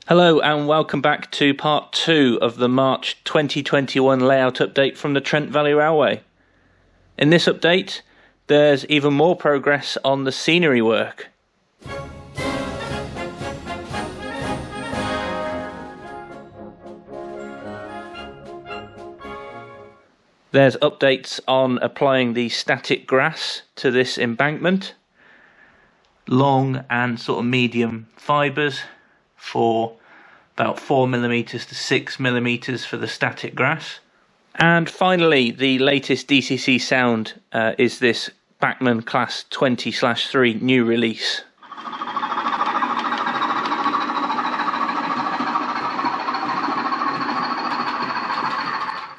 Hello and welcome back to part 2 of the March 2021 layout update from the Trent Valley Railway. In this update, there's even more progress on the scenery work. There's updates on applying the static grass to this embankment. Long and sort of medium fibres for about 4mm to 6mm for the static grass. And finally, the latest DCC sound is this Bachmann Class 20/3 new release.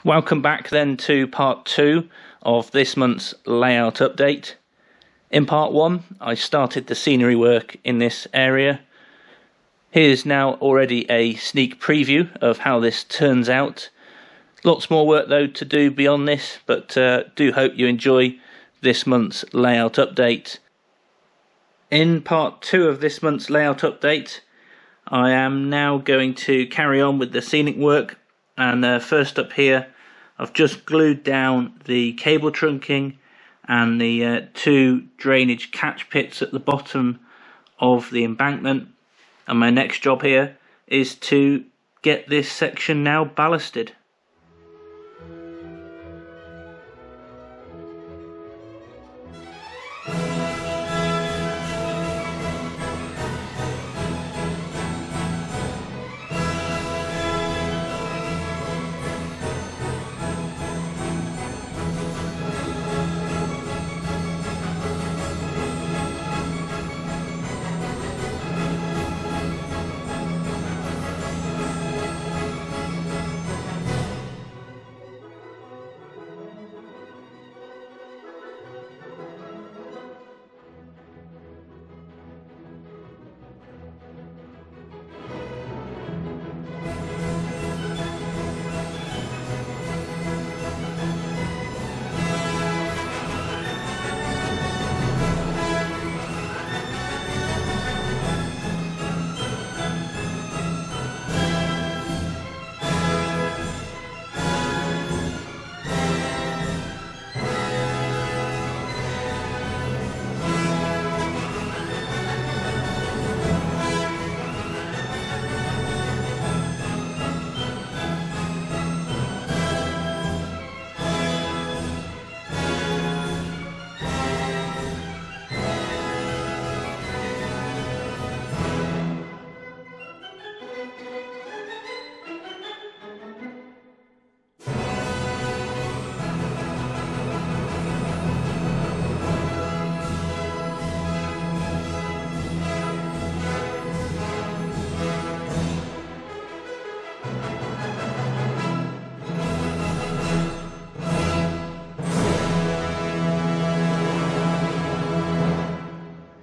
Welcome back then to part 2 of this month's layout update. In part 1, I started the scenery work in this area. Here's now already a sneak preview of how this turns out. Lots more work though to do beyond this, but do hope you enjoy this month's layout update. In part 2 of this month's layout update, I am now going to carry on with the scenic work, and first up here I've just glued down the cable trunking and the 2 drainage catch pits at the bottom of the embankment. And my next job here is to get this section now ballasted.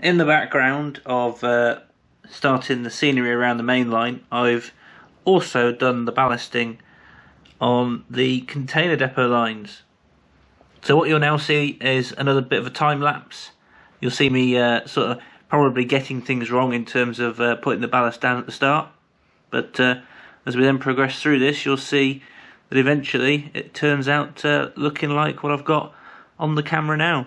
In the background of starting the scenery around the main line, I've also done the ballasting on the container depot lines. So what you'll now see is another bit of a time lapse. You'll see me sort of probably getting things wrong in terms of putting the ballast down at the start, but as we then progress through this, you'll see that eventually it turns out looking like what I've got on the camera now.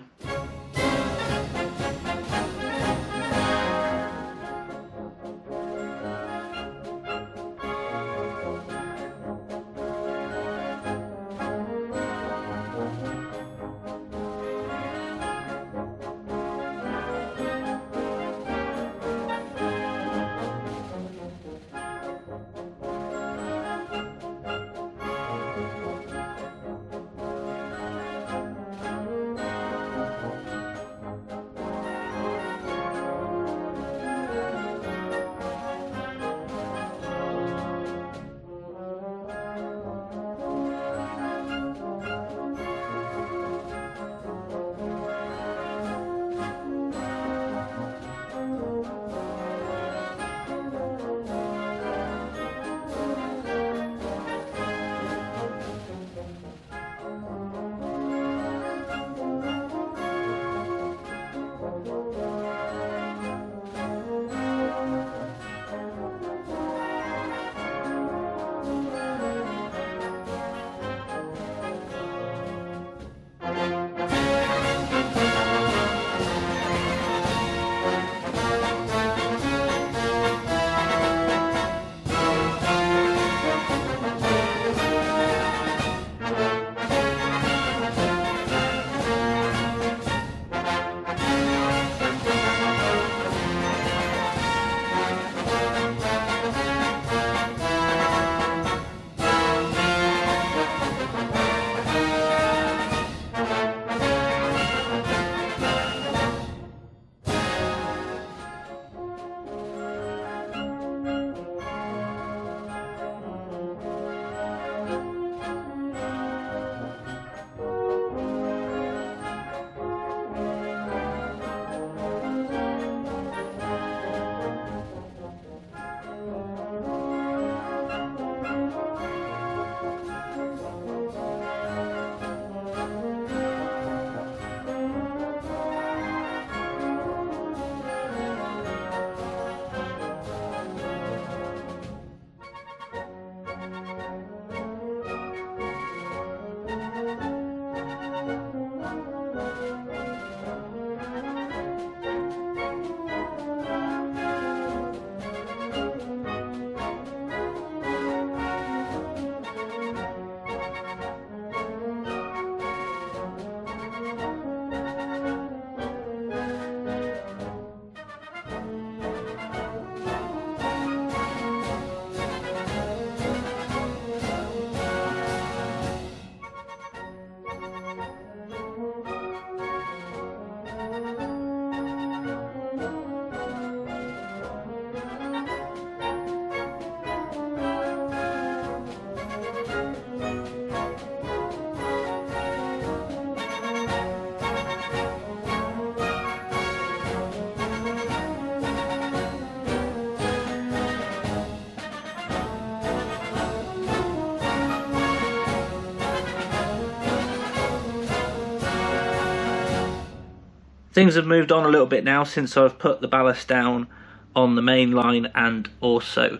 Things have moved on a little bit now since I've put the ballast down on the main line and also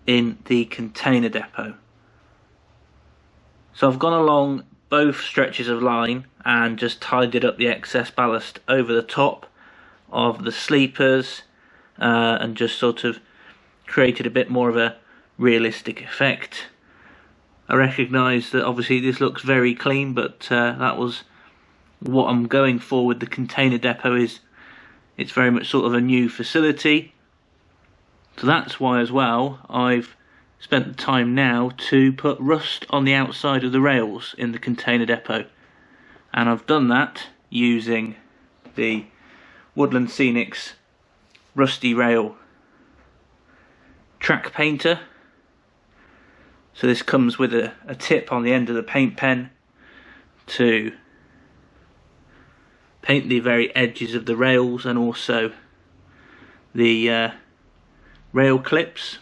in the container depot. So I've gone along both stretches of line and just tidied up the excess ballast over the top of the sleepers and just sort of created a bit more of a realistic effect. I recognise that obviously this looks very clean, but that was what I'm going for with the container depot. Is it's very much sort of a new facility, so that's why as well I've spent the time now to put rust on the outside of the rails in the container depot, and I've done that using the Woodland Scenics Rusty Rail track painter. So this comes with a tip on the end of the paint pen to paint the very edges of the rails and also the rail clips.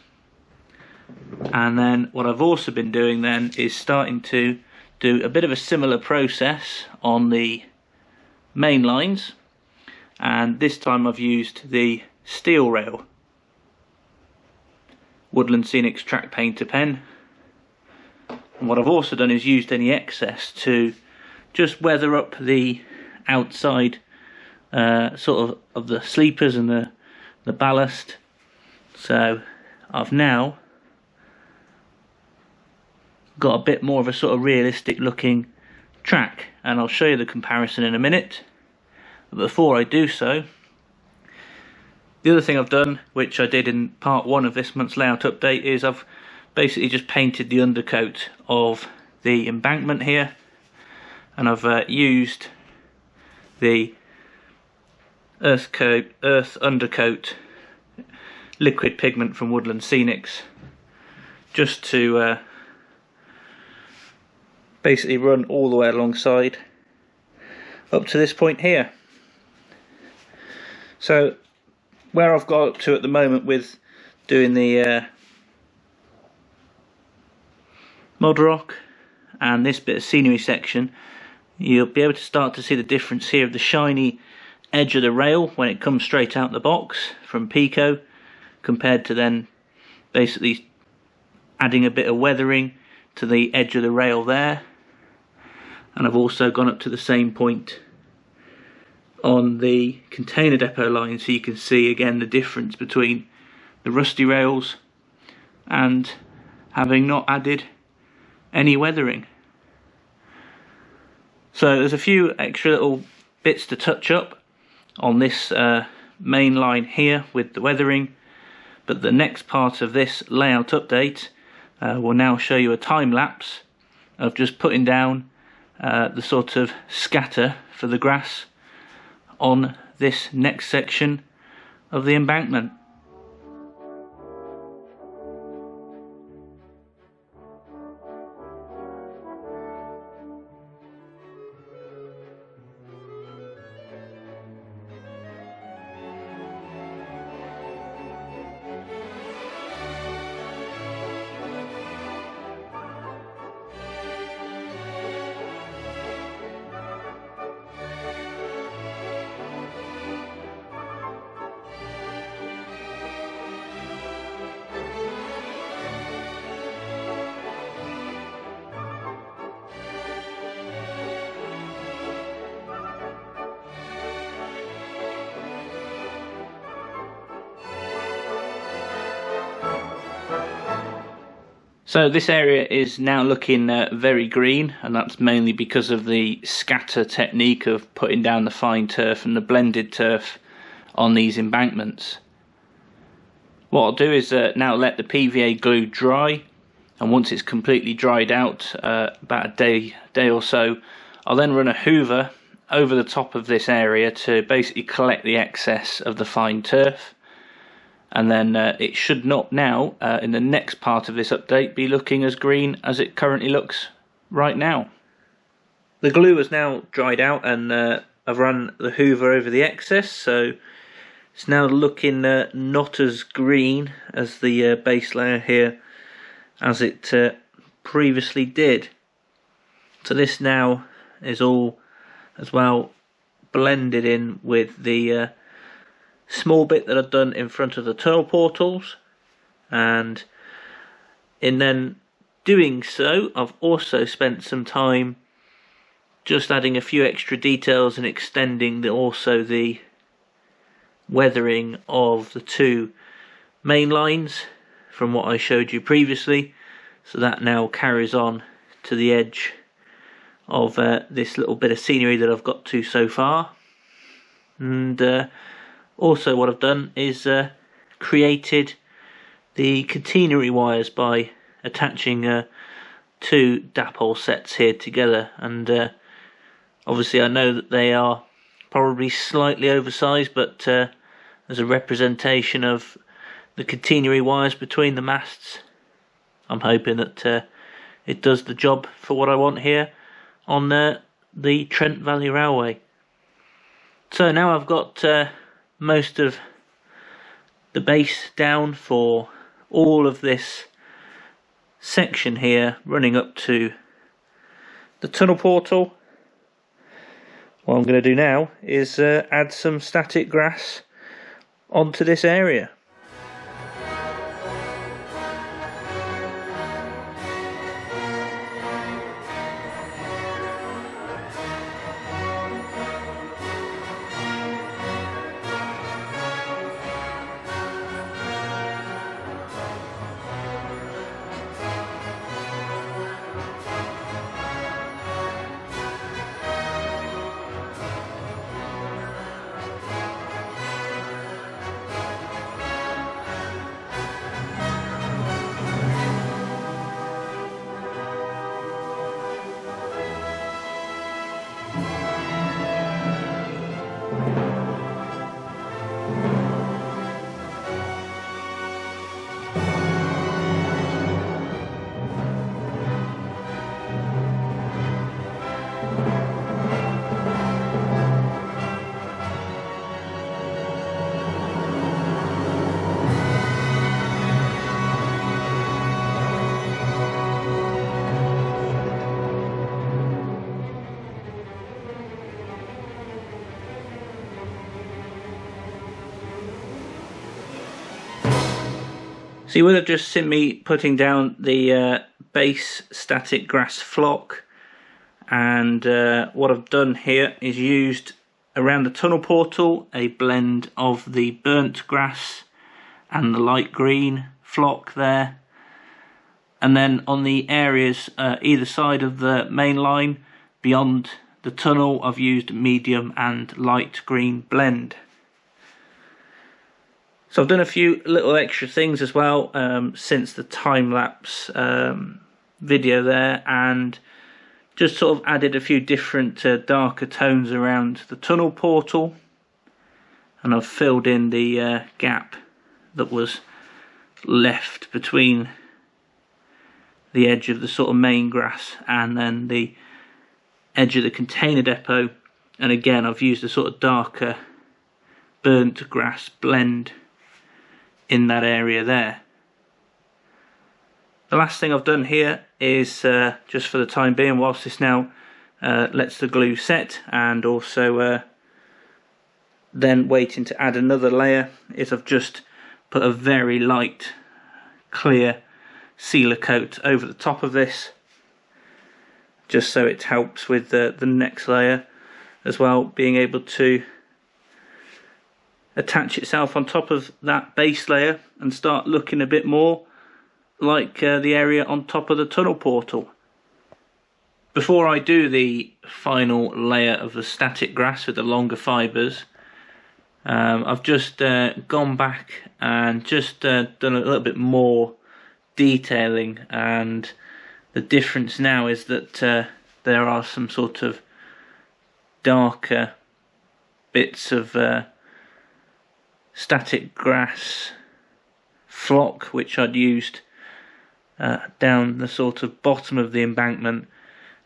And then what I've also been doing then is starting to do a bit of a similar process on the main lines, and this time I've used the steel rail Woodland Scenics track painter pen. And what I've also done is used any excess to just weather up the outside sort of the sleepers and the ballast. So I've now got a bit more of a sort of realistic looking track, and I'll show you the comparison in a minute. But before I do so, the other thing I've done, which I did in part 1 of this month's layout update, is I've basically just painted the undercoat of the embankment here, and I've used the earth undercoat liquid pigment from Woodland Scenics just to basically run all the way alongside up to this point here. So where I've got up to at the moment with doing the mud rock and this bit of scenery section, you'll be able to start to see the difference here of the shiny edge of the rail when it comes straight out the box from Pico, compared to then basically adding a bit of weathering to the edge of the rail there. And I've also gone up to the same point on the container depot line, so you can see again the difference between the rusty rails and having not added any weathering. So there's a few extra little bits to touch up on this main line here with the weathering, but the next part of this layout update will now show you a time lapse of just putting down the sort of scatter for the grass on this next section of the embankment. So this area is now looking very green, and that's mainly because of the scatter technique of putting down the fine turf and the blended turf on these embankments. What I'll do is now let the PVA glue dry, and once it's completely dried out, about a day or so, I'll then run a hoover over the top of this area to basically collect the excess of the fine turf. And then it should not now, in the next part of this update, be looking as green as it currently looks right now. The glue has now dried out, and I've run the hoover over the excess, so it's now looking not as green as the base layer here as it previously did. So this now is all as well blended in with the small bit that I've done in front of the tunnel portals, and in then doing so I've also spent some time just adding a few extra details and extending also the weathering of the two main lines from what I showed you previously, so that now carries on to the edge of this little bit of scenery that I've got to so far. And also what I've done is created the catenary wires by attaching two dapole sets here together, and obviously I know that they are probably slightly oversized, but as a representation of the catenary wires between the masts, I'm hoping that it does the job for what I want here on the Trent Valley Railway. So now I've got most of the base down for all of this section here running up to the tunnel portal. What I'm going to do now is add some static grass onto this area. So you would have just seen me putting down the base static grass flock, and what I've done here is used around the tunnel portal a blend of the burnt grass and the light green flock there, and then on the areas either side of the main line beyond the tunnel I've used medium and light green blend. So I've done a few little extra things as well since the time-lapse video there, and just sort of added a few different darker tones around the tunnel portal, and I've filled in the gap that was left between the edge of the sort of main grass and then the edge of the container depot, and again I've used a sort of darker burnt grass blend in that area there. The last thing I've done here is just for the time being, whilst this now lets the glue set and also then waiting to add another layer, is I've just put a very light clear sealer coat over the top of this, just so it helps with the next layer as well being able to attach itself on top of that base layer and start looking a bit more like the area on top of the tunnel portal. Before I do the final layer of the static grass with the longer fibres, I've just gone back and just done a little bit more detailing, and the difference now is that there are some sort of darker bits of static grass flock which I'd used down the sort of bottom of the embankment,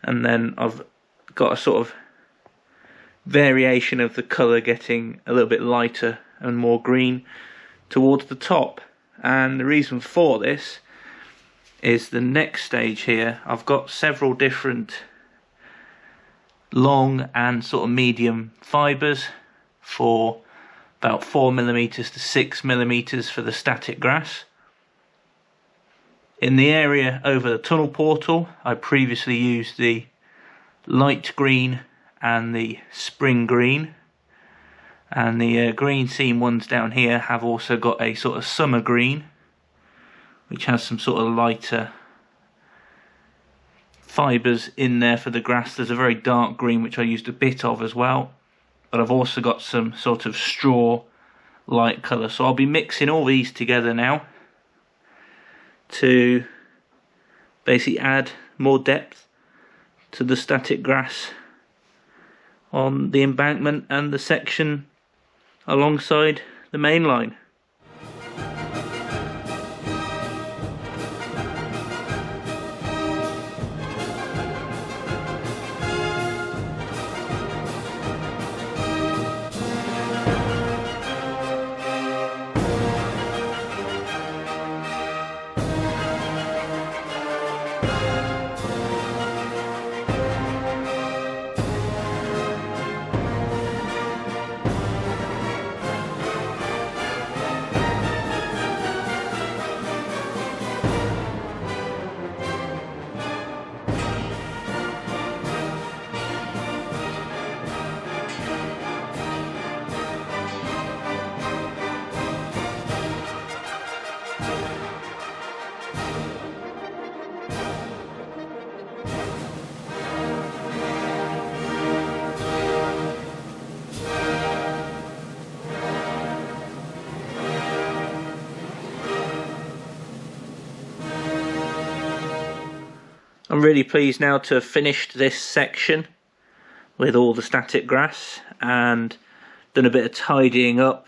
and then I've got a sort of variation of the colour getting a little bit lighter and more green towards the top. And the reason for this is the next stage here. I've got several different long and sort of medium fibres for about 4mm to 6mm for the static grass. In the area over the tunnel portal, I previously used the light green and the spring green, and the green seam ones down here have also got a sort of summer green, which has some sort of lighter fibres in there for the grass. There's a very dark green which I used a bit of as well, but I've also got some sort of straw light colour, so I'll be mixing all these together now to basically add more depth to the static grass on the embankment and the section alongside the main line. I'm really pleased now to have finished this section with all the static grass and done a bit of tidying up,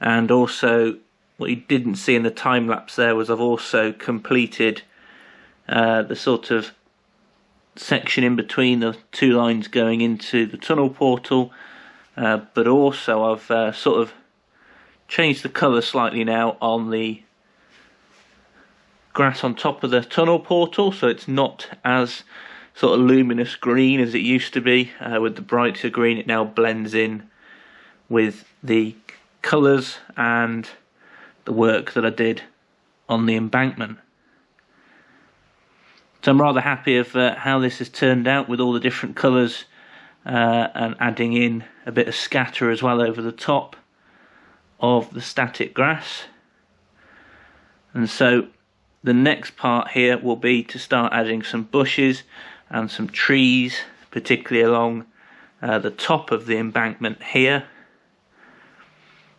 and also what you didn't see in the time lapse there was I've also completed the sort of section in between the two lines going into the tunnel portal, but also I've sort of changed the colour slightly now on the grass on top of the tunnel portal, so it's not as sort of luminous green as it used to be. With the brighter green, it now blends in with the colours and the work that I did on the embankment. So I'm rather happy of how this has turned out with all the different colours, and adding in a bit of scatter as well over the top of the static grass. And so the next part here will be to start adding some bushes and some trees, particularly along the top of the embankment here,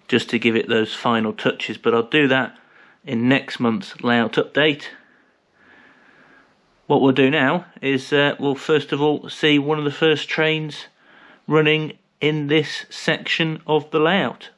just to give it those final touches, but I'll do that in next month's layout update. What we'll do now is we'll first of all see one of the first trains running in this section of the layout.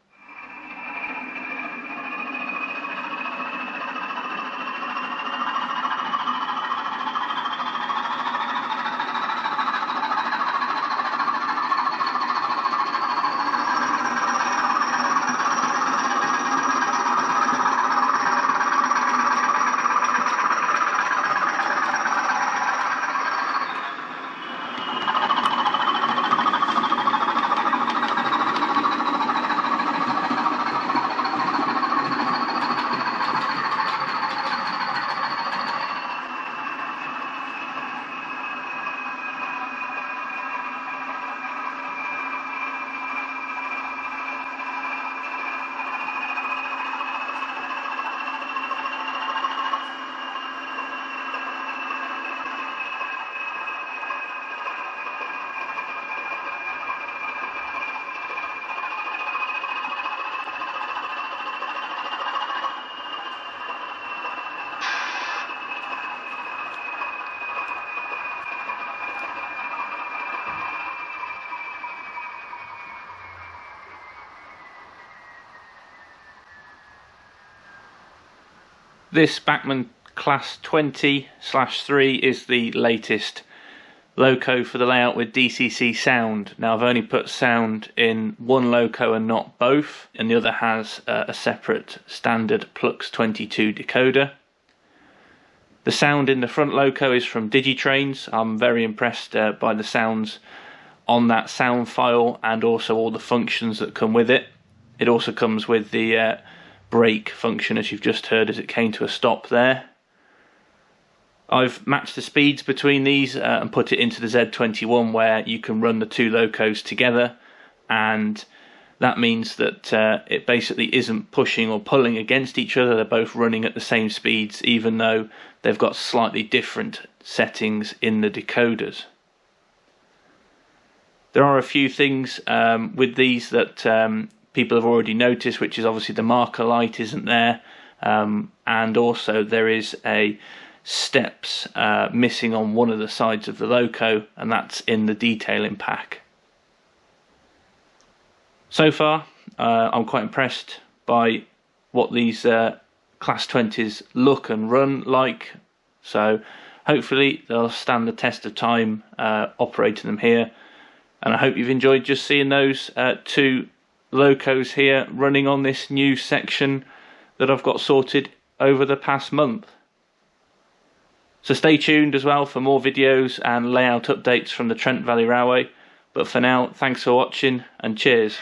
This Bachmann Class 20/3 is the latest loco for the layout with DCC sound. Now I've only put sound in one loco and not both, and the other has a separate standard Plux 22 decoder. The sound in the front loco is from Digitrains. I'm very impressed by the sounds on that sound file and also all the functions that come with it. It also comes with the brake function, as you've just heard, as it came to a stop there. I've matched the speeds between these and put it into the Z21, where you can run the two locos together, and that means that it basically isn't pushing or pulling against each other. They're both running at the same speeds, even though they've got slightly different settings in the decoders. There are a few things with these that people have already noticed, which is obviously the marker light isn't there, and also there is a steps missing on one of the sides of the loco, and that's in the detailing pack. So far I'm quite impressed by what these Class 20s look and run like, so hopefully they'll stand the test of time operating them here, and I hope you've enjoyed just seeing those two locos here running on this new section that I've got sorted over the past month. So stay tuned as well for more videos and layout updates from the Trent Valley Railway. But for now, thanks for watching and cheers.